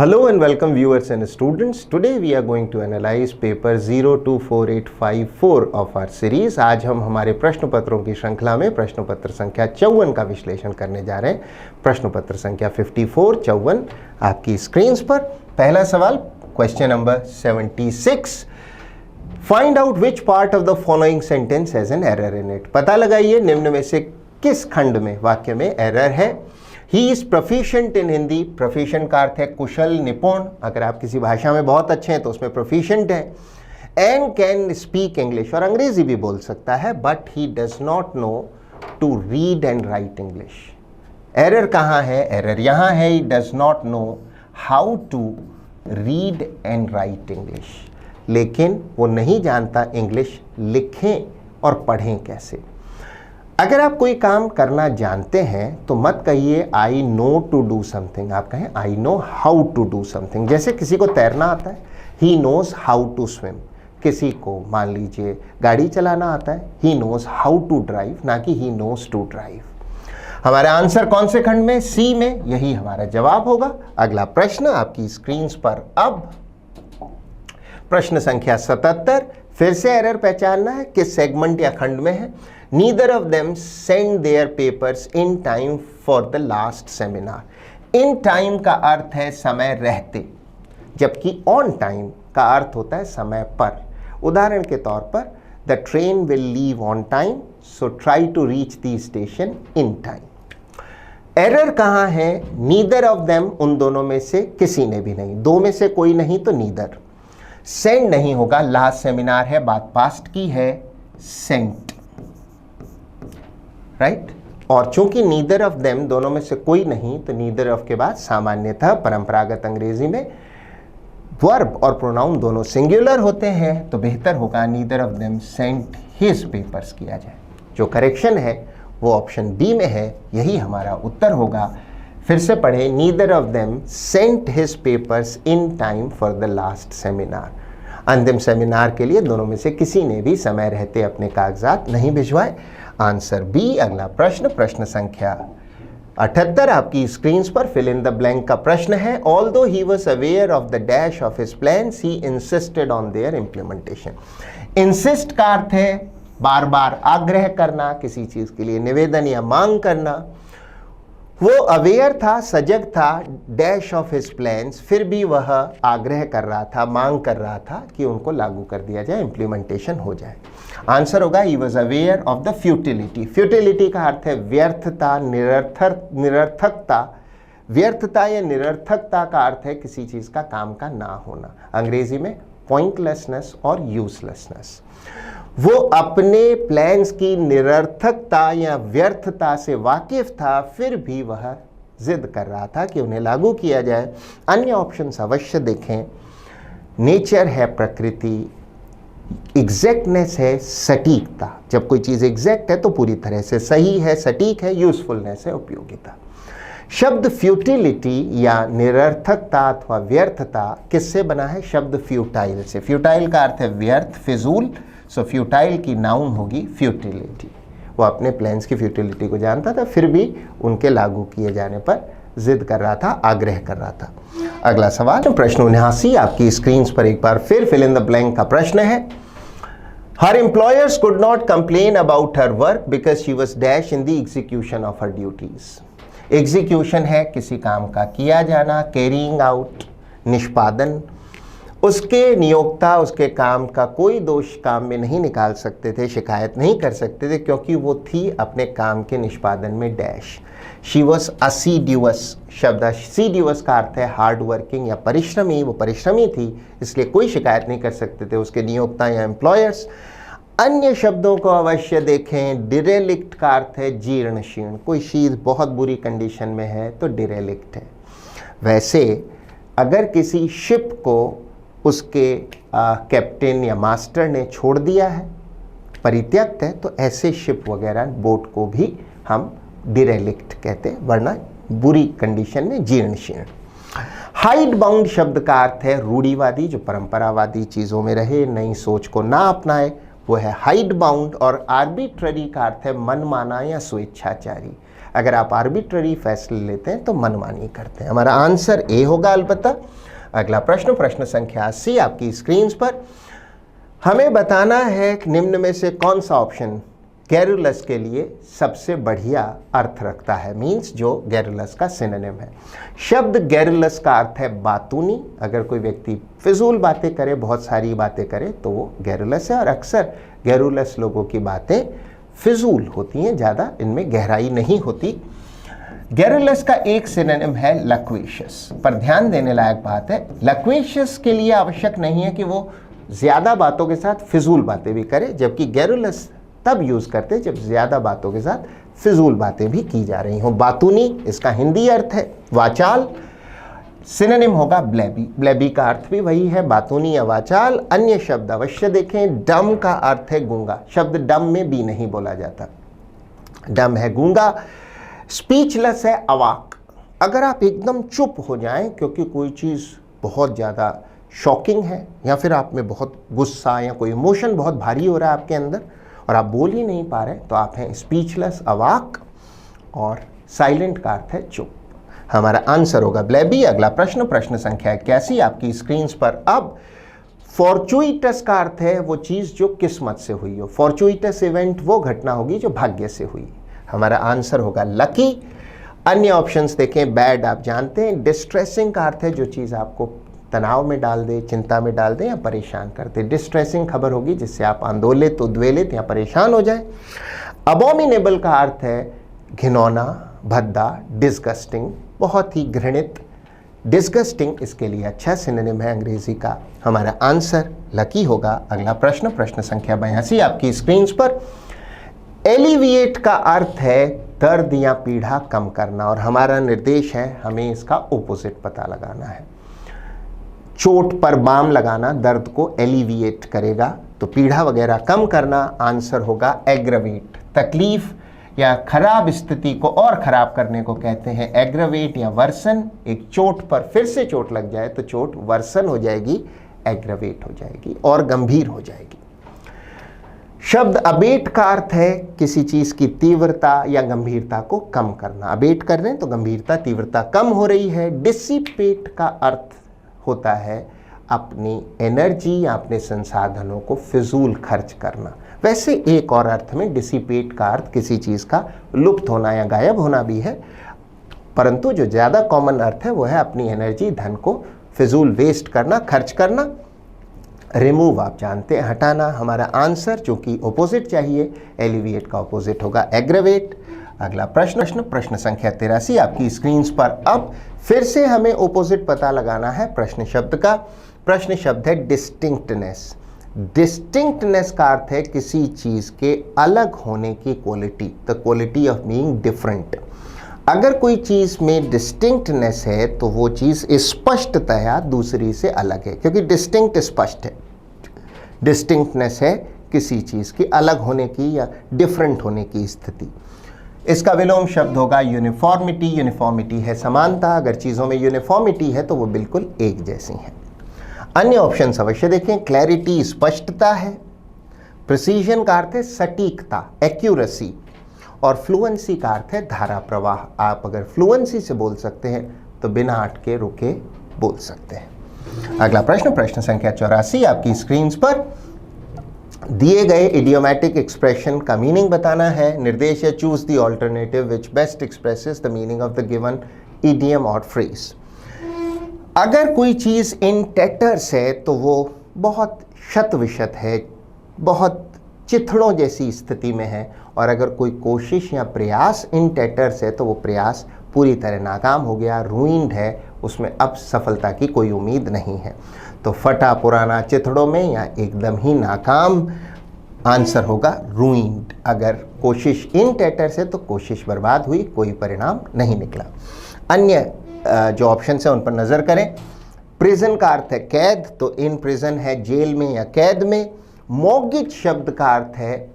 Hello and welcome viewers and students. Today we are going to analyze paper 024854 of our series. आज हम हमारे प्रश्न पत्रों की श्रृंखला में प्रश्न पत्र संख्या 54 का विश्लेषण करने जा रहे हैं। प्रश्न पत्र संख्या 54 आपकी स्क्रीन्स पर। पहला सवाल question number 76, find out which part of the following sentence has an error in it. पता लगाइए निम्न में से किस खंड में वाक्य में एरर है। He is proficient in Hindi, proficient का अर्थ है कुशल निपुण, अगर आप किसी भाषा में बहुत अच्छे हैं तो उसमें प्रोफिशिएंट है। एंड कैन स्पीक इंग्लिश, और अंग्रेजी भी बोल सकता है, but he does not know to read and write English. Error कहाँ है? एरर यहाँ है, he does not know how to read and write English, लेकिन वो नहीं जानता इंग्लिश लिखें और पढ़ें कैसे। अगर आप कोई काम करना जानते हैं तो मत कहिए I know to do something, आप कहें I know how to do something. जैसे किसी को तैरना आता है, he knows how to swim. किसी को मान लीजिए गाड़ी चलाना आता है, he knows how to drive, ना कि ही नोज टू ड्राइव। हमारा आंसर कौन से खंड में? सी में, यही हमारा जवाब होगा। अगला प्रश्न आपकी स्क्रीन्स पर। अब प्रश्न संख्या 77, फिर से एरर पहचानना है किस सेगमेंट या खंड में है। Neither of them send their papers in time for the last seminar. In time का अर्थ है समय रहते, जबकि on time का अर्थ होता है समय पर। उदाहरण के तौर पर the train will leave on time, so try to reach the station in time. Error कहाँ है? Neither of them, उन दोनों में से किसी ने भी नहीं, दो में से कोई नहीं तो neither। Send नहीं होगा, लास्ट सेमिनार है, बात पास्ट की है, sent, राइट। और चूंकि नीदर ऑफ देम, दोनों में से कोई नहीं, तो नीदर ऑफ के बाद सामान्यतः परंपरागत अंग्रेजी में वर्ब और प्रोनाउन दोनों सिंगुलर होते हैं, तो बेहतर होगा neither of them sent his papers किया जाए। जो करेक्शन है वो ऑप्शन बी में है, यही हमारा उत्तर होगा। फिर से पढ़े, neither of them sent his papers in time for the last seminar. अंतिम सेमिनार के लिए दोनों में से किसी ने भी समय रहते अपने कागजात नहीं भिजवाए। Answer B. अगला प्रश्न, प्रश्न संख्या 78 आपकी स्क्रीन्स पर। फिल इन द ब्लैंक का प्रश्न है। Although he was aware of the dash of his plans, he insisted on their implementation. Insist का अर्थ है बार बार आग्रह करना, किसी चीज के लिए निवेदन या मांग करना। वो अवेयर था, सजग था, डैश ऑफ हिज प्लान्स, फिर भी वह आग्रह कर रहा था, मांग कर रहा था कि उनको लागू कर दिया जाए, इम्प्लीमेंटेशन हो जाए। आंसर होगा he was aware of the futility. Futility का अर्थ है व्यर्थता, निरर्थकता। व्यर्थता या निरर्थकता का अर्थ है किसी चीज का काम का ना होना, अंग्रेजी में पॉइंटलेसनेस और यूजलेसनेस। वो अपने प्लान्स की निरर्थकता या व्यर्थता से वाकिफ था, फिर भी वह जिद कर रहा था कि उन्हें लागू किया जाए। अन्य ऑप्शंस अवश्य देखें। नेचर है प्रकृति, एग्जैक्टनेस है सटीकता, जब कोई चीज़ एग्जैक्ट है तो पूरी तरह से सही है, सटीक है, यूजफुलनेस है उपयोगिता। शब्द फ्यूटिलिटी या निरर्थकता अथवा व्यर्थता किससे बना है? शब्द फ्यूटाइल से। फ्यूटाइल का अर्थ है व्यर्थ, फिजूल, सो फ्यूटाइल की नाउन होगी फ्यूटिलिटी। वो अपने प्लान्स की फ्यूटिलिटी को जानता था, फिर भी उनके लागू किए जाने पर जिद कर रहा था, आग्रह कर रहा था। अगला सवाल, प्रश्न 79 आपकी स्क्रीन्स पर एक बार फिर फिल इन द ब्लैंक का प्रश्न है। Her employers could not complain about her work because she was dash in the execution of her duties. Execution है किसी काम का किया जाना, कैरिंग आउट, निष्पादन। उसके नियोक्ता उसके काम का कोई दोष काम में नहीं निकाल सकते थे, शिकायत नहीं कर सकते थे, क्योंकि वो थी अपने काम के निष्पादन में डैश। She was असीड्यूअस। शब्द असीड्यूअस का अर्थ है हार्ड वर्किंग या परिश्रमी। वो परिश्रमी थी, इसलिए कोई शिकायत नहीं कर सकते थे उसके नियोक्ता या एम्प्लॉयर्स। अन्य शब्दों को अवश्य देखें। डिरेलिक्ट का अर्थ है जीर्ण शीर्ण, कोई चीज़ बहुत बुरी कंडीशन में है तो डिरेलिक्ट है। वैसे अगर किसी शिप को उसके कैप्टन या मास्टर ने छोड़ दिया है, परित्यक्त है, तो ऐसे शिप वगैरह बोट को भी हम डिरेलिक्ट कहते हैं, वरना बुरी कंडीशन में जीर्ण शीर्ण। हाइड बाउंड शब्द का अर्थ है रूढ़िवादी, जो परंपरावादी चीज़ों में रहे, नई सोच को ना अपनाए, वो है हाइड बाउंड। और आर्बिट्ररी का अर्थ है मनमाना या स्वेच्छाचारी। अगर आप आर्बिट्ररी फैसले लेते हैं तो मनमानी करते हैं। हमारा आंसर ए होगा अलबत्ता। अगला प्रश्न, प्रश्न संख्या 80 आपकी स्क्रीन पर। हमें बताना है कि निम्न में से कौन सा ऑप्शन गैरुलस के लिए सबसे बढ़िया अर्थ रखता है, मीन्स जो गैरुलस का सिनोनिम है। शब्द गैरुलस का अर्थ है बातूनी। अगर कोई व्यक्ति फिजूल बातें करे, बहुत सारी बातें करे, तो वो गैरुलस है। और अक्सर गैरुलस लोगों की बातें फिजूल होती हैं, ज़्यादा इनमें गहराई नहीं होती। गैरुलस का एक सिनोनिम है लक्वेशियस। पर ध्यान देने लायक बात है, लक्वेशियस के लिए आवश्यक नहीं है कि वो ज़्यादा बातों के साथ फिजूल बातें भी करे, जबकि गैरुलस तब यूज़ करते जब ज़्यादा बातों के साथ फिजूल बातें भी की जा रही हों। बातूनी इसका हिंदी अर्थ है वाचाल, सिनोनिम होगा ब्लैबी। ब्लैबी का अर्थ भी वही है, बातूनी या वाचाल। अन्य शब्द अवश्य देखें। डम का अर्थ है गूंगा। शब्द डम में भी नहीं बोला जाता, डम है गूंगा। स्पीचलेस है अवाक। अगर आप एकदम चुप हो जाएं क्योंकि कोई चीज़ बहुत ज़्यादा शॉकिंग है, या फिर आप में बहुत गुस्सा या कोई इमोशन बहुत भारी हो रहा है आपके अंदर और आप बोल ही नहीं पा रहे, तो आप हैं स्पीचलेस, अवाक। और साइलेंट का अर्थ है चुप। हमारा आंसर होगा ब्लैबी। अगला प्रश्न, प्रश्न संख्या 81 आपकी स्क्रीन पर। अब फॉर्चुइटस का अर्थ है वो चीज़ जो किस्मत से हुई हो। फॉर्चुइटस इवेंट वो घटना होगी जो भाग्य से हुई। हमारा आंसर होगा लकी। अन्य ऑप्शंस देखें। बैड आप जानते हैं। डिस्ट्रेसिंग का अर्थ है जो चीज़ आपको तनाव में डाल दे, चिंता में डाल दे या परेशान कर दे। डिस्ट्रेसिंग खबर होगी जिससे आप आंदोलित, उद्वेलित या परेशान हो जाए। अबोमिनेबल का अर्थ है घिनौना, भद्दा, डिस्गस्टिंग, बहुत ही घृणित। डिस्गस्टिंग इसके लिए अच्छा सिनोनिम है अंग्रेजी का। हमारा आंसर लकी होगा। अगला प्रश्न, प्रश्न संख्या 82 आपकी स्क्रीन पर। एलिविएट का अर्थ है दर्द या पीड़ा कम करना, और हमारा निर्देश है हमें इसका ऑपोजिट पता लगाना है। चोट पर बाम लगाना दर्द को एलिविएट करेगा, तो पीड़ा वगैरह कम करना। आंसर होगा एग्रवेट। तकलीफ या खराब स्थिति को और खराब करने को कहते हैं एग्रवेट या वर्सन। एक चोट पर फिर से चोट लग जाए तो चोट वर्सन हो जाएगी, एग्रवेट हो जाएगी और गंभीर हो जाएगी। शब्द अबेट का अर्थ है किसी चीज़ की तीव्रता या गंभीरता को कम करना। अबेट कर रहे हैं तो गंभीरता, तीव्रता कम हो रही है। डिसिपेट का अर्थ होता है अपनी एनर्जी या अपने संसाधनों को फिजूल खर्च करना। वैसे एक और अर्थ में डिसिपेट का अर्थ किसी चीज़ का लुप्त होना या गायब होना भी है, परंतु जो ज़्यादा कॉमन अर्थ है वो है अपनी एनर्जी, धन को फिजूल वेस्ट करना, खर्च करना। रिमूव आप जानते हैं, हटाना। हमारा आंसर जो कि ऑपोजिट चाहिए, एलिविएट का ऑपोजिट होगा एग्रवेट। अगला प्रश्न, प्रश्न संख्या 83 आपकी स्क्रीन पर। अब फिर से हमें ऑपोजिट पता लगाना है प्रश्न शब्द का। प्रश्न शब्द है डिस्टिंक्टनेस। डिस्टिंक्टनेस का अर्थ है किसी चीज़ के अलग होने की quality, the quality of being different. अगर कोई चीज़ में डिस्टिंक्टनेस है तो वो चीज़ स्पष्टतया दूसरी से अलग है, क्योंकि डिस्टिंक्ट स्पष्ट है। डिस्टिंक्टनेस है किसी चीज़ की अलग होने की या डिफरेंट होने की स्थिति। इसका विलोम शब्द होगा यूनिफॉर्मिटी। यूनिफॉर्मिटी है समानता। अगर चीज़ों में यूनिफॉर्मिटी है तो वो बिल्कुल एक जैसी हैं। अन्य ऑप्शंस अवश्य देखें। क्लैरिटी स्पष्टता है। प्रिसीजन का अर्थ है सटीकता, एक्यूरेसी। और फ्लुएंसी का अर्थ है धारा प्रवाह। आप अगर फ्लुएंसी से बोल सकते हैं तो बिना अटके रुके बोल सकते हैं। अगला प्रश्न, प्रश्न संख्या 84 आपकी स्क्रीन पर। दिए गए इडियोमैटिक एक्सप्रेशन का मीनिंग बताना है। निर्देश है choose the alternative which best expresses the meaning of the given idiom और फ्रेज। अगर कोई चीज़ इन टैटर्स है तो वो बहुत शत विशत है, बहुत चिथड़ों जैसी स्थिति में है। और अगर कोई कोशिश या प्रयास इन टैटर्स है तो वो प्रयास पूरी तरह नाकाम हो गया, रूइंड है, उसमें अब सफलता की कोई उम्मीद नहीं है। तो फटा पुराना चिथड़ों में या एकदम ही नाकाम। आंसर होगा रूइंड। अगर कोशिश इन टैटर्स है तो कोशिश बर्बाद हुई, कोई परिणाम नहीं निकला। अन्य जो ऑप्शन है उन पर नज़र करें। प्रिजन का अर्थ है कैद, तो इन प्रिजन है जेल में या कैद में। मॉर्गेज शब्द का अर्थ है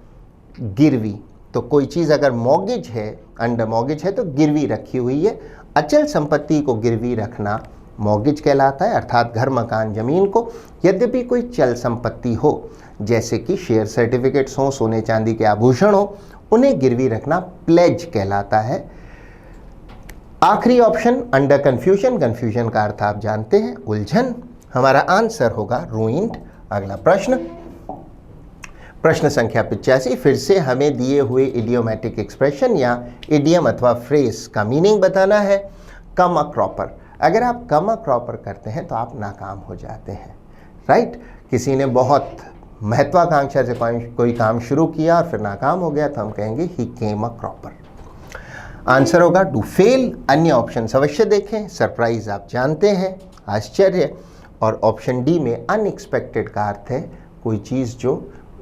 गिरवी, तो कोई चीज़ अगर मॉर्गेज है, अंडर मॉर्गेज है तो गिरवी रखी हुई है। अचल संपत्ति को गिरवी रखना मॉर्गेज कहलाता है, अर्थात घर, मकान, ज़मीन को। यद्यपि कोई चल संपत्ति हो जैसे कि शेयर सर्टिफिकेट्स हों, सोने चांदी के आभूषण हो, उन्हें गिरवी रखना प्लेज कहलाता है। आखिरी ऑप्शन अंडर कंफ्यूजन, कंफ्यूजन का अर्थ आप जानते हैं, उलझन। हमारा आंसर होगा रूइंड। अगला प्रश्न, प्रश्न संख्या 85, फिर से हमें दिए हुए इडियोमैटिक एक्सप्रेशन या इडियम अथवा फ्रेज का मीनिंग बताना है। कम अ क्रॉपर, अगर आप कम अ क्रॉपर करते हैं तो आप नाकाम हो जाते हैं, राइट। किसी ने बहुत महत्वाकांक्षा से कोई काम शुरू किया और फिर नाकाम हो गया तो हम कहेंगे ही केम अ क्रॉपर। आंसर होगा टू फेल। अन्य ऑप्शन अवश्य देखें। सरप्राइज आप जानते हैं, आश्चर्य, और ऑप्शन डी में अनएक्सपेक्टेड का अर्थ है कोई चीज़ जो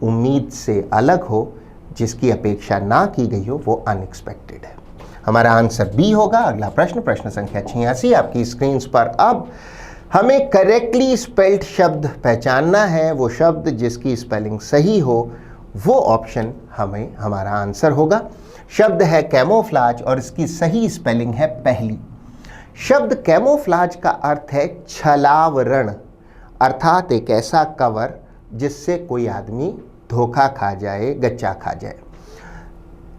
उम्मीद से अलग हो, जिसकी अपेक्षा ना की गई हो, वो अनएक्सपेक्टेड है। हमारा आंसर बी होगा। अगला प्रश्न, प्रश्न संख्या 86 आपकी स्क्रीन पर। अब हमें करेक्टली स्पेल्ड शब्द पहचानना है, वो शब्द जिसकी स्पेलिंग सही हो, वो ऑप्शन हमारा आंसर होगा। शब्द है कैमोफ्लाज और इसकी सही स्पेलिंग है पहली। शब्द कैमोफ्लाज का अर्थ है छलावरण, अर्थात एक ऐसा कवर जिससे कोई आदमी धोखा खा जाए, गच्चा खा जाए।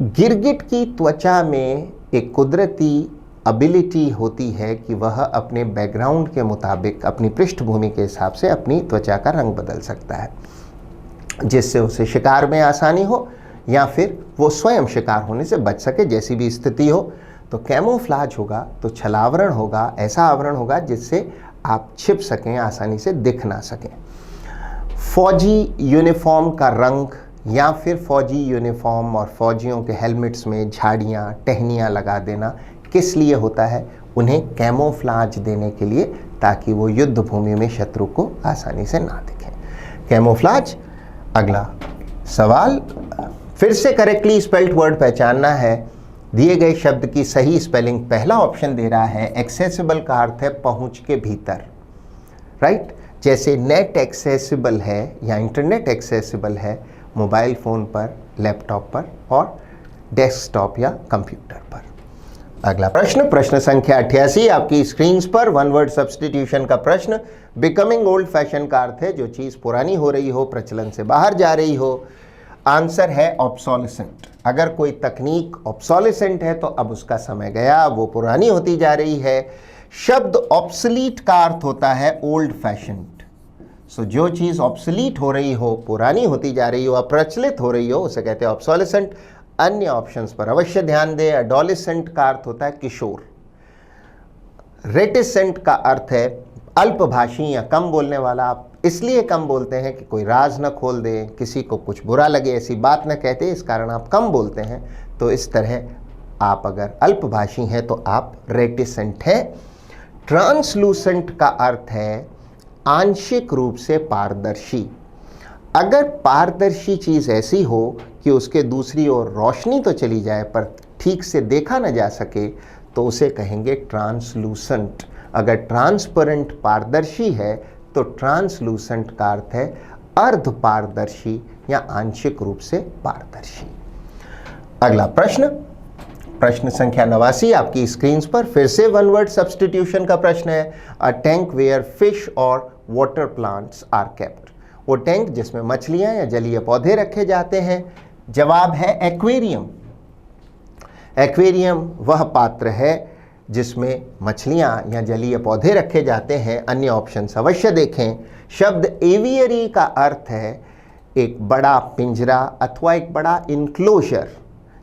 गिरगिट की त्वचा में एक कुदरती एबिलिटी होती है कि वह अपने बैकग्राउंड के मुताबिक, अपनी पृष्ठभूमि के हिसाब से अपनी त्वचा का रंग बदल सकता है, जिससे उसे शिकार में आसानी हो या फिर वो स्वयं शिकार होने से बच सके, जैसी भी स्थिति हो। तो कैमोफ्लाज होगा तो छलावरण होगा, ऐसा आवरण होगा जिससे आप छिप सकें, आसानी से दिख ना सकें। फौजी यूनिफॉर्म का रंग या फिर फौजी यूनिफॉर्म और फौजियों के हेलमेट्स में झाड़ियाँ, टहनियाँ लगा देना किस लिए होता है? उन्हें कैमोफ्लाज देने के लिए, ताकि वो युद्ध भूमि में शत्रु को आसानी से ना दिखें। कैमोफ्लाज। अगला सवाल, फिर से करेक्टली स्पेल्ड वर्ड पहचानना है। दिए गए शब्द की सही स्पेलिंग, पहला ऑप्शन दे रहा है एक्सेसिबल का अर्थ है पहुंच के भीतर, राइट। जैसे नेट एक्सेसिबल है या इंटरनेट एक्सेसिबल है मोबाइल फ़ोन पर, लैपटॉप पर और डेस्कटॉप या कंप्यूटर पर। अगला प्रश्न, प्रश्न संख्या 88 आपकी स्क्रीन पर। वन वर्ड सब्स्टिट्यूशन का प्रश्न। बिकमिंग ओल्ड फैशन का अर्थ है जो चीज़ पुरानी हो रही हो, प्रचलन से बाहर जा रही हो। आंसर है ऑब्सोलेसेंट। अगर कोई तकनीक ऑब्सोलेसेंट है तो अब उसका समय गया, वो पुरानी होती जा रही है। शब्द ऑब्सलीट का अर्थ होता है ओल्ड फैशन्ड। सो जो चीज़ ऑब्सलीट हो रही हो, पुरानी होती जा रही हो, अप्रचलित हो रही हो, उसे कहते हैं ऑब्सोलेसेंट। अन्य ऑप्शंस पर अवश्य ध्यान दें। एडोलेसेंट का अर्थ होता है किशोर। रेटिसेंट का अर्थ है अल्पभाषी या कम बोलने वाला। आप इसलिए कम बोलते हैं कि कोई राज न खोल दे, किसी को कुछ बुरा लगे, ऐसी बात न कहते, इस कारण आप कम बोलते हैं। तो इस तरह आप अगर अल्पभाषी हैं तो आप रेटिसेंट हैं। ट्रांसलूसेंट का अर्थ है आंशिक रूप से पारदर्शी। अगर पारदर्शी चीज़ ऐसी हो कि उसके दूसरी ओर रोशनी तो चली जाए पर ठीक से देखा न जा सके, तो उसे कहेंगे ट्रांसलूसेंट। अगर ट्रांसपेरेंट पारदर्शी है तो ट्रांसलूसेंट का अर्थ है अर्ध पारदर्शी या आंशिक रूप से पारदर्शी। अगला प्रश्न, प्रश्न संख्या 89 आपकी स्क्रीन पर। फिर से वन वर्ड सब्स्टिट्यूशन का प्रश्न है। अ टैंक वेयर फिश और वाटर प्लांट्स आर केप्ट। वो टैंक जिसमें मछलियां या जलीय पौधे रखे जाते हैं। जवाब है एक्वेरियम। एक्वेरियम वह पात्र है जिसमें मछलियां या जलीय पौधे रखे जाते हैं। अन्य ऑप्शन अवश्य देखें। शब्द एवियरी का अर्थ है एक बड़ा पिंजरा अथवा एक बड़ा इनक्लोजर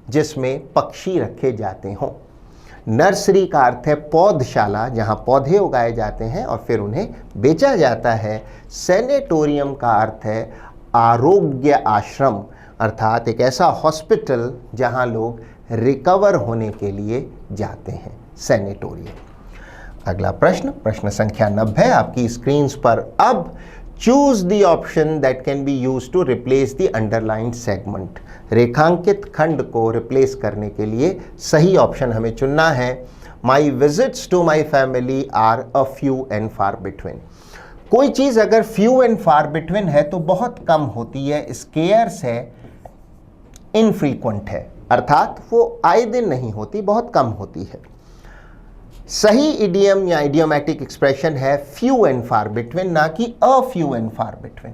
जिसमें पक्षी रखे जाते हों। नर्सरी का अर्थ है पौधशाला, जहां पौधे उगाए जाते हैं और फिर उन्हें बेचा जाता है। सैनिटोरियम का अर्थ है आरोग्य आश्रम, अर्थात एक ऐसा हॉस्पिटल जहां लोग रिकवर होने के लिए जाते हैं, सैनिटोरियम। अगला प्रश्न, प्रश्न संख्या 90 आपकी स्क्रीन पर। अब choose the option that can be use to replace the underlined segment. रेखांकित खंड को रिप्लेस करने के लिए सही ऑप्शन हमें चुनना है। My visits to my family are a few and far between. कोई चीज़ अगर फ्यू एंड फार बिटवीन है तो बहुत कम होती है, स्केयर्स है, इनफ्रीक्वेंट है, अर्थात वो आए दिन नहीं होती, बहुत कम होती है। सही इडियम या इडियोमैटिक एक्सप्रेशन है फ्यू एंड फार बिटवीन, ना कि a few and far between.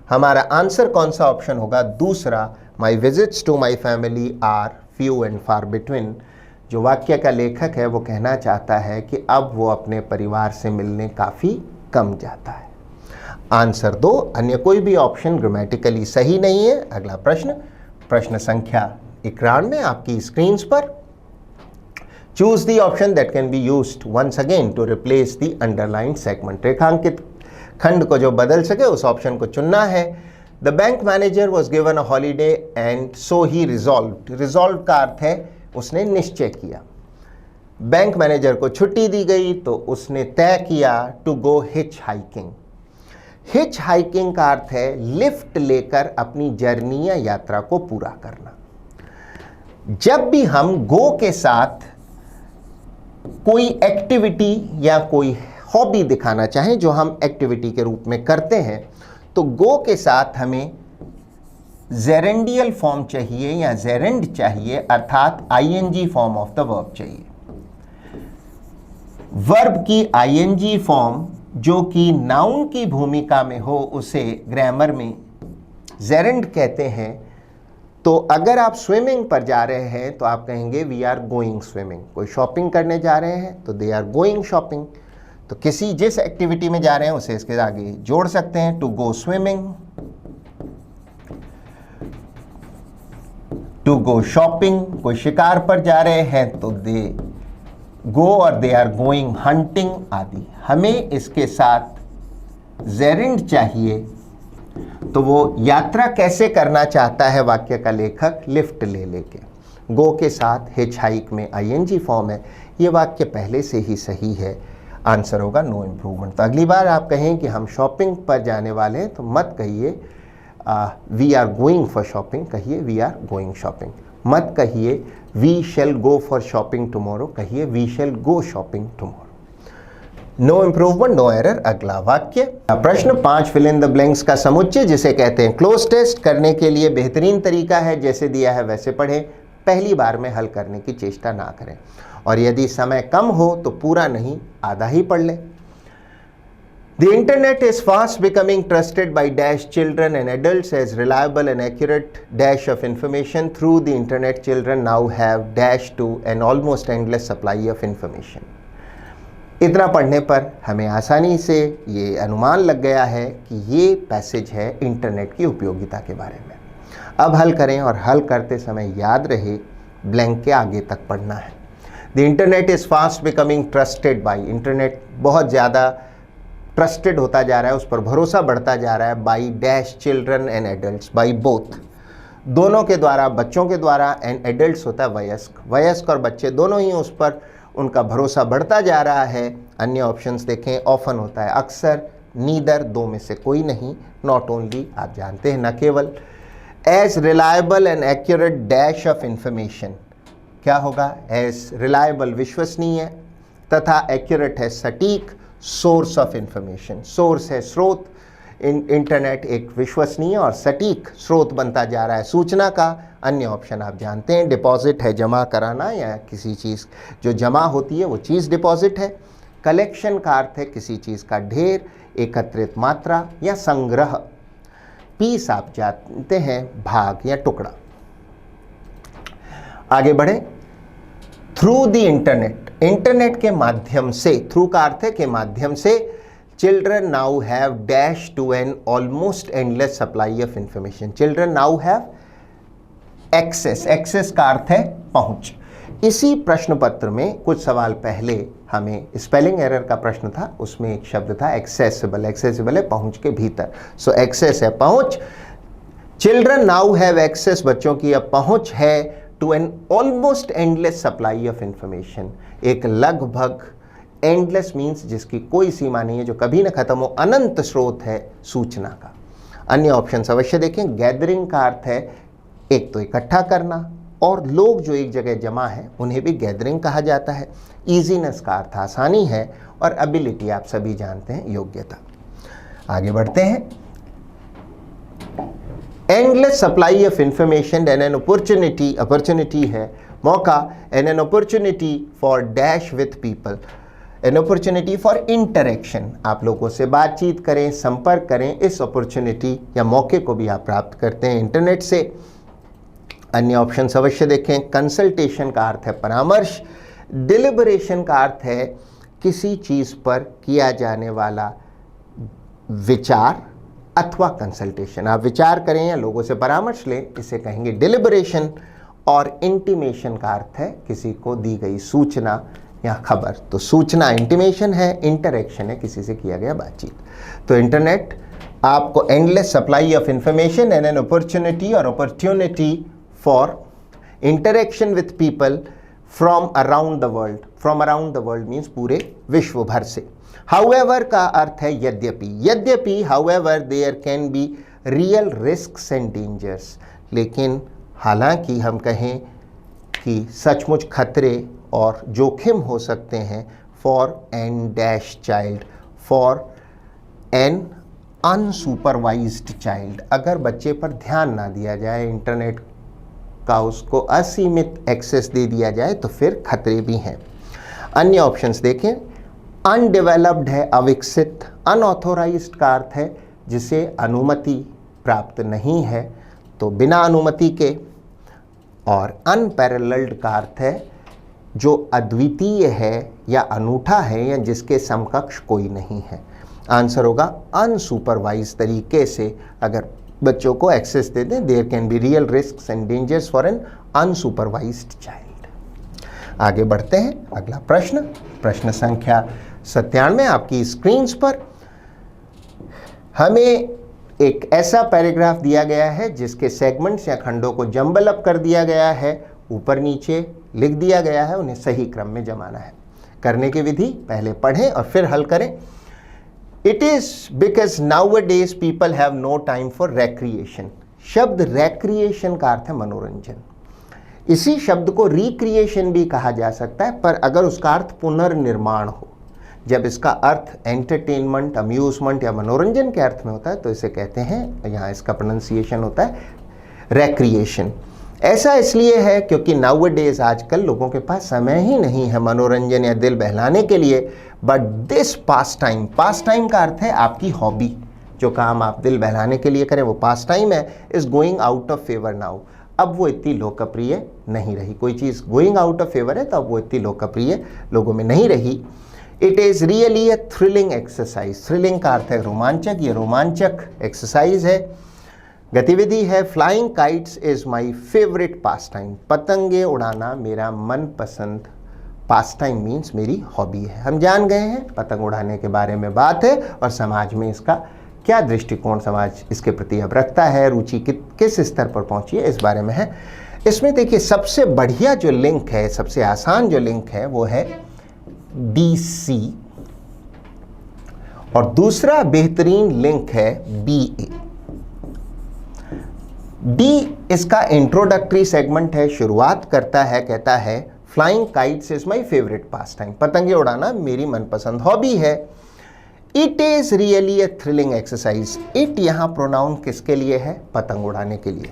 हमारा आंसर कौन सा ऑप्शन होगा? दूसरा, my visits to my family are few and far between, जो वाक्य का लेखक है वो कहना चाहता है कि अब वो अपने परिवार से मिलने काफ़ी कम जाता है। आंसर 2, अन्य कोई भी ऑप्शन ग्रामेटिकली सही नहीं है। अगला प्रश्न, प्रश्न संख्या 91 आपकी स्क्रीन पर। Choose the option that can be used once again to replace the underlined segment. रेखांकित खंड को जो बदल सके उस ऑप्शन को चुनना है। The bank manager was given a holiday and so he resolve. Resolve का अर्थ है उसने निश्चय किया। बैंक मैनेजर को छुट्टी दी गई तो उसने तय किया to go hitch hiking. Hitch hiking का अर्थ है लिफ्ट लेकर अपनी जर्नी या यात्रा को पूरा करना। जब भी हम गो के साथ कोई एक्टिविटी या कोई हॉबी दिखाना चाहें जो हम एक्टिविटी के रूप में करते हैं, तो गो के साथ हमें जेरेंडियल फॉर्म चाहिए या जेरेंड चाहिए, अर्थात ING form of the verb चाहिए। वर्ब की आईएनजी फॉर्म जो कि नाउन की भूमिका में हो उसे ग्रामर में जेरेंड कहते हैं। तो अगर आप स्विमिंग पर जा रहे हैं तो आप कहेंगे वी आर गोइंग स्विमिंग। कोई शॉपिंग करने जा रहे हैं तो दे आर गोइंग शॉपिंग। तो किसी जिस एक्टिविटी में जा रहे हैं उसे इसके आगे जोड़ सकते हैं, to go swimming, to go shopping. कोई शिकार पर जा रहे हैं तो दे गो और दे आर गोइंग हंटिंग आदि। हमें इसके साथ जेरेंड चाहिए। तो वो यात्रा कैसे करना चाहता है वाक्य का लेखक? लिफ्ट ले लेके। गो के साथ हिच हाइक में आईएनजी फॉर्म है। ये वाक्य पहले से ही सही है। आंसर होगा नो इम्प्रूवमेंट। तो अगली बार आप कहें कि हम शॉपिंग पर जाने वाले हैं तो मत कहिए we are going for shopping, कहिए वी आर गोइंग शॉपिंग। मत कहिए we shall go for shopping tomorrow, कहिए we shall go shopping tomorrow. No improvement, no error. अगला वाक्य, प्रश्न 5 फिल इन द ब्लैंक्स का समुच्चय जिसे कहते हैं क्लोज टेस्ट, करने के लिए बेहतरीन तरीका है जैसे दिया है वैसे पढ़ें, पहली बार में हल करने की चेष्टा ना करें, और यदि समय कम हो तो पूरा नहीं आधा ही पढ़ लें। The internet is fast becoming trusted by dash children and adults as reliable and accurate dash of information. Through the internet, children now have dash to an almost endless supply of information. इतना पढ़ने पर हमें आसानी से ये अनुमान लग गया है कि ये पैसेज है इंटरनेट की उपयोगिता के बारे में। अब हल करें और हल करते समय याद रहे ब्लैंक के आगे तक पढ़ना है। The internet is fast becoming trusted by, internet बहुत ज़्यादा ट्रस्टेड होता जा रहा है, उस पर भरोसा बढ़ता जा रहा है, by dash children and adults, by both, दोनों के द्वारा, बच्चों के द्वारा, एंड एडल्ट्स होता है वयस्क, वयस्क और बच्चे दोनों ही उस पर उनका भरोसा बढ़ता जा रहा है। अन्य ऑप्शंस देखें, ऑफन होता है अक्सर, नीदर दो में से कोई नहीं, नॉट ओनली आप जानते हैं न केवल, as reliable and accurate dash of information, क्या होगा? एज रिलायबल विश्वसनीय तथा एक्यूरेट है सटीक, सोर्स ऑफ इंफॉर्मेशन, सोर्स है स्रोत, इंटरनेट एक विश्वसनीय और सटीक स्रोत बनता जा रहा है सूचना का। अन्य ऑप्शन आप जानते हैं, डिपॉजिट है जमा कराना या किसी चीज़ जो जमा होती है वो चीज़ डिपॉजिट है। कलेक्शन का अर्थ है किसी चीज़ का ढेर, एकत्रित मात्रा या संग्रह। पीस आप जानते हैं भाग या टुकड़ा। आगे बढ़े, थ्रू द इंटरनेट, इंटरनेट के माध्यम से, थ्रू का अर्थ है के माध्यम से, children now have dash to an almost endless supply of information. Children now have access, access का अर्थ है पहुंच। इसी प्रश्न पत्र में कुछ सवाल पहले हमें स्पेलिंग एरर का प्रश्न था, उसमें एक शब्द था एक्सेसिबल, एक्सेसिबल है पहुंच के भीतर, सो एक्सेस है पहुंच। चिल्ड्रन नाउ हैव एक्सेस, बच्चों की अब पहुंच है, to an almost endless supply of information, एक लगभग, एंडलेस मीन्स जिसकी कोई सीमा नहीं है, जो कभी ना खत्म हो, अनंत स्रोत है सूचना का। अन्य ऑप्शन अवश्य देखें। गैदरिंग का अर्थ है एक तो इकट्ठा करना, और लोग जो एक जगह जमा है उन्हें भी गैदरिंग कहा जाता है। ईजीनेस का अर्थ आसानी है, और एबिलिटी आप सभी जानते हैं योग्यता। आगे बढ़ते हैं। Endless supply of information and an opportunity, opportunity है मौका, and an opportunity for dash with people, an opportunity for interaction, आप लोगों से बातचीत करें, संपर्क करें। इस अपॉर्चुनिटी या मौके को भी आप प्राप्त करते हैं इंटरनेट से। अन्य ऑप्शन अवश्य देखें। कंसल्टेशन का अर्थ है परामर्श, डिलिबरेशन का अर्थ है किसी चीज पर किया जाने वाला विचार अथवा कंसल्टेशन, आप विचार करें या लोगों से परामर्श लें, इसे कहेंगे डिलिबरेशन। और इंटीमेशन का अर्थ है किसी को दी गई सूचना या खबर, तो सूचना इंटीमेशन है, इंटरेक्शन है किसी से किया गया बातचीत। तो इंटरनेट आपको endless supply of information and an opportunity और opportunity for interaction with people from around the world. From around the world means पूरे विश्व भर से। हाउएवर का अर्थ है यद्यपि। यद्यपि however there can be real risks and dangers, लेकिन हालांकि हम कहें कि सचमुच खतरे और जोखिम हो सकते हैं for an dash child, for an unsupervised child. अगर बच्चे पर ध्यान ना दिया जाए, इंटरनेट का उसको असीमित एक्सेस दे दिया जाए तो फिर खतरे भी हैं। अन्य ऑप्शंस देखें। अनडेवलप्ड है अविकसित, अनऑथोराइज्ड का अर्थ है जिसे अनुमति प्राप्त नहीं है, तो बिना अनुमति के। और अनपैरेलल्ड का अर्थ है जो अद्वितीय है या अनूठा है या जिसके समकक्ष कोई नहीं है। आंसर होगा अनसुपरवाइज तरीके से अगर बच्चों को एक्सेस दे दें, there can be real risks and dangers for an unsupervised child. आगे बढ़ते हैं, अगला प्रश्न, प्रश्न संख्या 97 आपकी स्क्रीन्स पर। हमें एक ऐसा पैराग्राफ दिया गया है जिसके सेगमेंट्स या खंडों को जंबल अप कर दिया गया है, ऊपर नीचे लिख दिया गया है, उन्हें सही क्रम में जमाना है। करने की विधि पहले पढ़ें और फिर हल करें। It is because nowadays people have no time for recreation. शब्द रेक्रिएशन का अर्थ है मनोरंजन। इसी शब्द को रिक्रिएशन भी कहा जा सकता है, पर अगर उसका अर्थ पुनर्निर्माण हो, जब इसका अर्थ एंटरटेनमेंट, अम्यूजमेंट या मनोरंजन के अर्थ में होता है तो इसे कहते हैं, यहाँ इसका प्रोनाउंसिएशन होता है रेक्रिएशन। ऐसा इसलिए है क्योंकि नाउअडेज आजकल लोगों के पास समय ही नहीं है मनोरंजन या दिल बहलाने के लिए। But this pass time, pass time का अर्थ है आपकी हॉबी, जो काम आप दिल बहलाने के लिए करें वो पास टाइम है, is going out of favour now. अब वो इतनी लोकप्रिय नहीं रही। कोई चीज़ गोइंग आउट ऑफ फेवर है तो अब वो इतनी लोकप्रिय लोगों में नहीं रही। It is really a thrilling exercise. Thrilling का अर्थ है रोमांचक, ये रोमांचक एक्सरसाइज है, गतिविधि है। Flying kites is my favourite pass time. पतंगे उड़ाना मेरा मनपसंद पास टाइम मीन्स मेरी हॉबी है। हम जान गए हैं पतंग उड़ाने के बारे में बात है और समाज में इसका क्या दृष्टिकोण समाज इसके प्रति अब रखता है, रुचि किस स्तर पर पहुंची है, इस बारे में है। इसमें देखिए सबसे बढ़िया जो लिंक है, सबसे आसान जो लिंक है वो है DC और दूसरा बेहतरीन लिंक है BA। D इसका इंट्रोडक्टरी सेगमेंट है, शुरुआत करता है, कहता है flying kites is my favourite pass time. पतंगे उड़ाना मेरी मनपसंद हॉबी है। It is really a thrilling exercise. It यहाँ प्रोनाउन किसके लिए है? पतंग उड़ाने के लिए।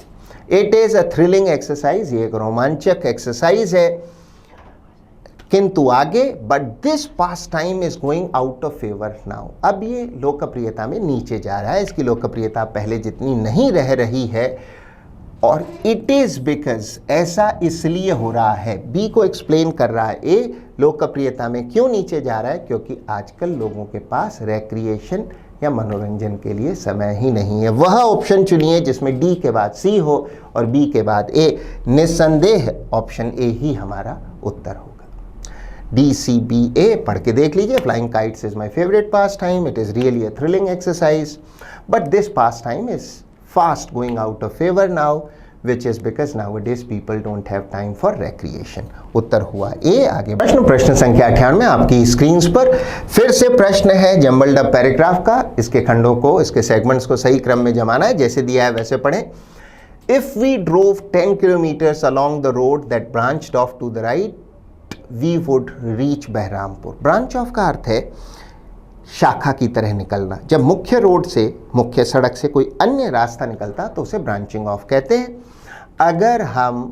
It is a thrilling exercise, ये एक रोमांचक एक्सरसाइज है। किंतु आगे, but this pass time is going out of favour now. अब ये लोकप्रियता में नीचे जा रहा है, इसकी लोकप्रियता पहले जितनी नहीं रह रही है। और इट इज बिकॉज, ऐसा इसलिए हो रहा है, बी को एक्सप्लेन कर रहा है। ए लोकप्रियता में क्यों नीचे जा रहा है? क्योंकि आजकल लोगों के पास रेक्रिएशन या मनोरंजन के लिए समय ही नहीं है। वह ऑप्शन चुनिए जिसमें डी के बाद सी हो और बी के बाद ए। निस्संदेह ऑप्शन ए ही हमारा उत्तर होगा। DCBA पढ़ के देख लीजिए। Flying kites is my favourite pass time. It is really a thrilling exercise, but this pass time is fast going out of favor now, which is because nowadays people don't have time for recreation. उत्तर हुआ ए। आगे प्रश्न संख्या 98 आपकी screens पर। फिर से प्रश्न है जम्बल्ड अप पैराग्राफ का। इसके खंडों को, इसके सेगमेंट्स को सही क्रम में जमाना है, जैसे दिया है वैसे पढ़ें। If we drove 10 kilometers along the road that branched off to the right, we would reach Berhampur. Branch of का अर्थ है शाखा की तरह निकलना। जब मुख्य रोड से, मुख्य सड़क से कोई अन्य रास्ता निकलता तो उसे ब्रांचिंग ऑफ कहते हैं। अगर हम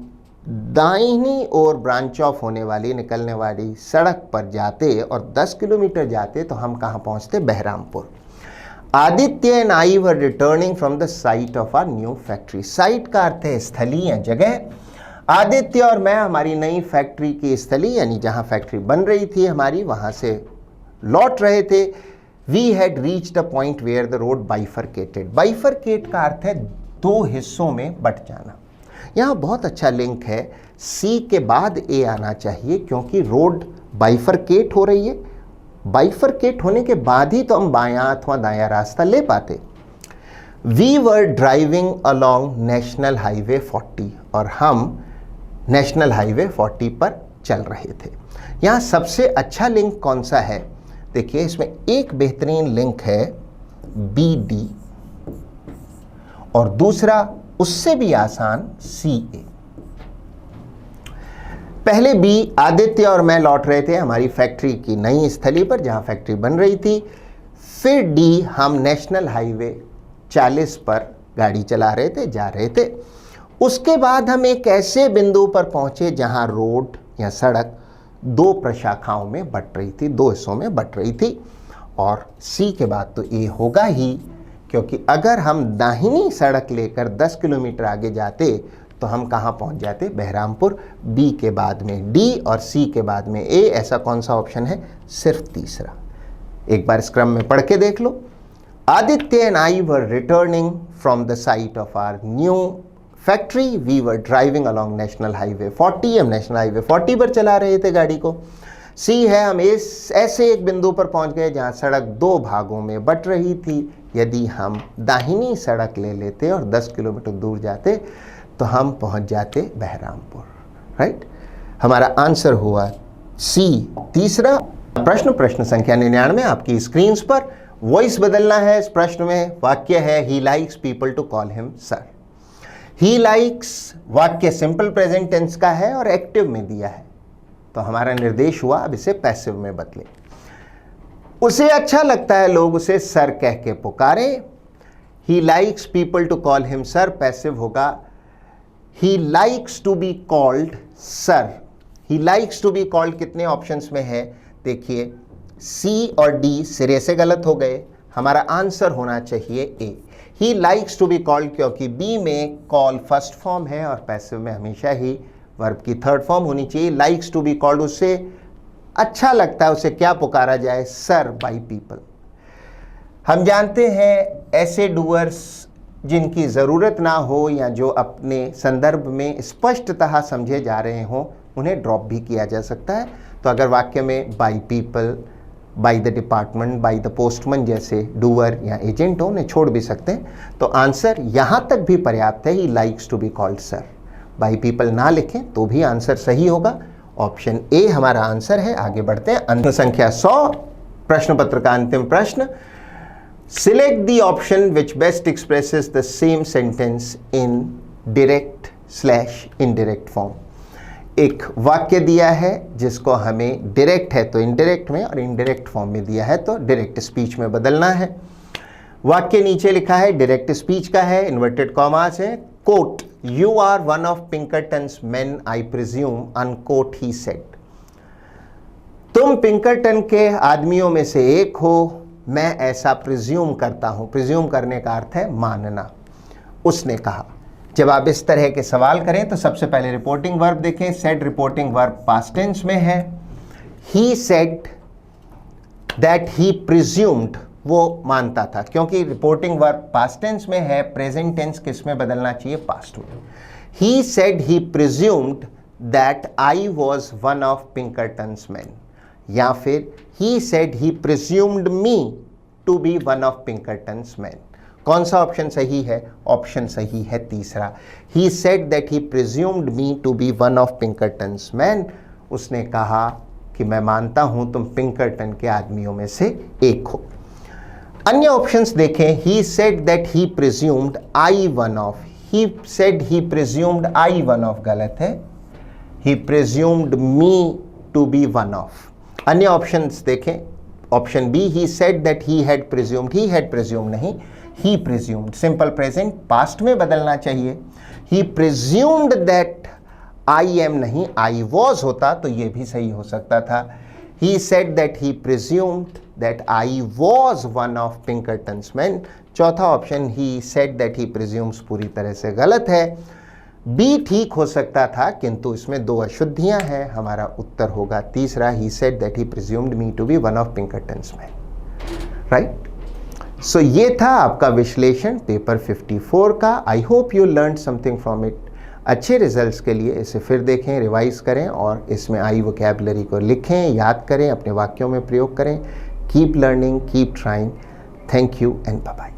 दाहिनी ओर ब्रांच ऑफ होने वाली, निकलने वाली सड़क पर जाते और 10 किलोमीटर जाते तो हम कहाँ पहुँचते? Berhampur. Aditya and I were returning from the site of our new factory. Site का अर्थ है स्थली या जगह। आदित्य और मैं हमारी नई फैक्ट्री की स्थली यानी जहां फैक्ट्री बन रही थी हमारी, वहां से लौट रहे थे। We had reached a point where the road bifurcated. Bifurcate का अर्थ है दो हिस्सों में बट जाना। यहाँ बहुत अच्छा लिंक है, सी के बाद ए आना चाहिए क्योंकि रोड बाइफरकेट हो रही है। बाइफरकेट होने के बाद ही तो हम बायां अथवा दायां रास्ता ले पाते। We were driving along national highway 40 और हम नेशनल हाईवे 40 पर चल रहे थे। यहाँ सबसे अच्छा लिंक कौन सा है? देखिए इसमें एक बेहतरीन लिंक है बी डी और दूसरा उससे भी आसान सी ए। पहले बी, आदित्य और मैं लौट रहे थे हमारी फैक्ट्री की नई स्थली पर जहां फैक्ट्री बन रही थी। फिर डी, हम नेशनल हाईवे 40 पर गाड़ी चला रहे थे, जा रहे थे। उसके बाद हम एक ऐसे बिंदु पर पहुंचे जहां रोड या सड़क दो प्रशाखाओं में बट रही थी, दो हिस्सों में बट रही थी। और सी के बाद तो ए होगा ही, क्योंकि अगर हम दाहिनी सड़क लेकर 10 किलोमीटर आगे जाते तो हम कहाँ पहुँच जाते? बहरामपुर। बी के बाद में डी और सी के बाद में ए। ऐसा कौन सा ऑप्शन है? सिर्फ तीसरा। एक बार इस क्रम में पढ़ के देख लो। Aditya and I were returning from the site of our new factory. We were driving along national highway 40। हम नेशनल हाईवे 40 पर चला रहे थे गाड़ी को। सी है, हम ऐसे एक बिंदु पर पहुंच गए जहां सड़क दो भागों में बट रही थी। यदि हम दाहिनी सड़क ले लेते और 10 किलोमीटर दूर जाते तो हम पहुंच जाते बहरामपुर। राइट, हमारा आंसर हुआ सी तीसरा प्रश्न। प्रश्न संख्या 99 आपकी स्क्रीन पर। वॉइस बदलना है इस प्रश्न में। वाक्य है he likes people to call him sir. He likes वाक्य सिंपल प्रेजेंट टेंस का है और एक्टिव में दिया है, तो हमारा निर्देश हुआ अब इसे पैसिव में बदले। उसे अच्छा लगता है लोग उसे सर कह के पुकारे। He likes people to call him sir passive होगा he likes to be called sir. He likes to be called कितने ऑप्शंस में है? देखिए सी और डी सिरे से गलत हो गए। हमारा आंसर होना चाहिए A, he likes to be called, क्योंकि बी में कॉल फर्स्ट फॉर्म है और पैसिव में हमेशा ही वर्ब की थर्ड फॉर्म होनी चाहिए। लाइक्स टू बी कॉल्ड, उससे अच्छा लगता है, उसे क्या पुकारा जाए? Sir by people. हम जानते हैं ऐसे डूअर्स जिनकी ज़रूरत ना हो या जो अपने संदर्भ में स्पष्टतः समझे जा रहे हों उन्हें ड्रॉप भी किया जा सकता है। तो अगर वाक्य में by people, by the department, by the postman जैसे डूअर या एजेंट हो, उन्हें छोड़ भी सकते हैं। तो आंसर यहाँ तक भी पर्याप्त है, he likes to be called sir. By people ना लिखें तो भी आंसर सही होगा। ऑप्शन ए हमारा आंसर है। आगे बढ़ते हैं। अंक संख्या 100 प्रश्न पत्र का अंतिम प्रश्न। Select the option which best expresses the same sentence in direct indirect form. एक वाक्य दिया है जिसको हमें डायरेक्ट है तो इनडायरेक्ट में और इनडायरेक्ट फॉर्म में दिया है तो डायरेक्ट स्पीच में बदलना है। वाक्य नीचे लिखा है डायरेक्ट स्पीच का है, इन्वर्टेड कॉमास है। Quote, you are one of Pinkerton's men I presume, unquote he said. तुम पिंकरटन के आदमियों में से एक हो, मैं ऐसा प्रिज्यूम करता हूं। प्रिज्यूम करने का अर्थ है मानना। उसने कहा। जब आप इस तरह के सवाल करें तो सबसे पहले रिपोर्टिंग वर्ब देखें। Said reporting verb past tense में है। He said that he presumed, वो मानता था, क्योंकि रिपोर्टिंग वर्ब पास्ट टेंस में है। प्रेजेंट टेंस किस में बदलना चाहिए? पास्ट में। He said he presumed that I was one of Pinkerton's man, या फिर he said he presumed me to be one of Pinkerton's man. कौन सा ऑप्शन सही है? ऑप्शन सही है तीसरा। He said that he presumed me to be one of Pinkerton's man. उसने कहा कि मैं मानता हूं तुम पिंकरटन के आदमियों में से एक हो। अन्य ऑप्शंस देखें। He said that he presumed I one of, he said he presumed I one of गलत है। He presumed me to be one of. अन्य ऑप्शंस देखें। Option B, he said that he had presumed, he had presumed नहीं, he presumed. Simple present past में बदलना चाहिए। He presumed that I am नहीं, I was होता तो ये भी सही हो सकता था। He said that he presumed that I was one of Pinkerton's men. चौथा option he said that he presumes पूरी तरह से गलत है। बी ठीक हो सकता था, किंतु इसमें दो अशुद्धियां हैं। हमारा उत्तर होगा तीसरा, he said that he presumed me to be one of Pinkerton's men, right? So ये था आपका विश्लेषण पेपर 54 का। I hope you learn something from it. अच्छे रिजल्ट्स के लिए इसे फिर देखें, रिवाइज करें और इसमें आई वोकैबुलरी को लिखें, याद करें, अपने वाक्यों में प्रयोग करें। Keep learning, keep trying. Thank you and bye bye.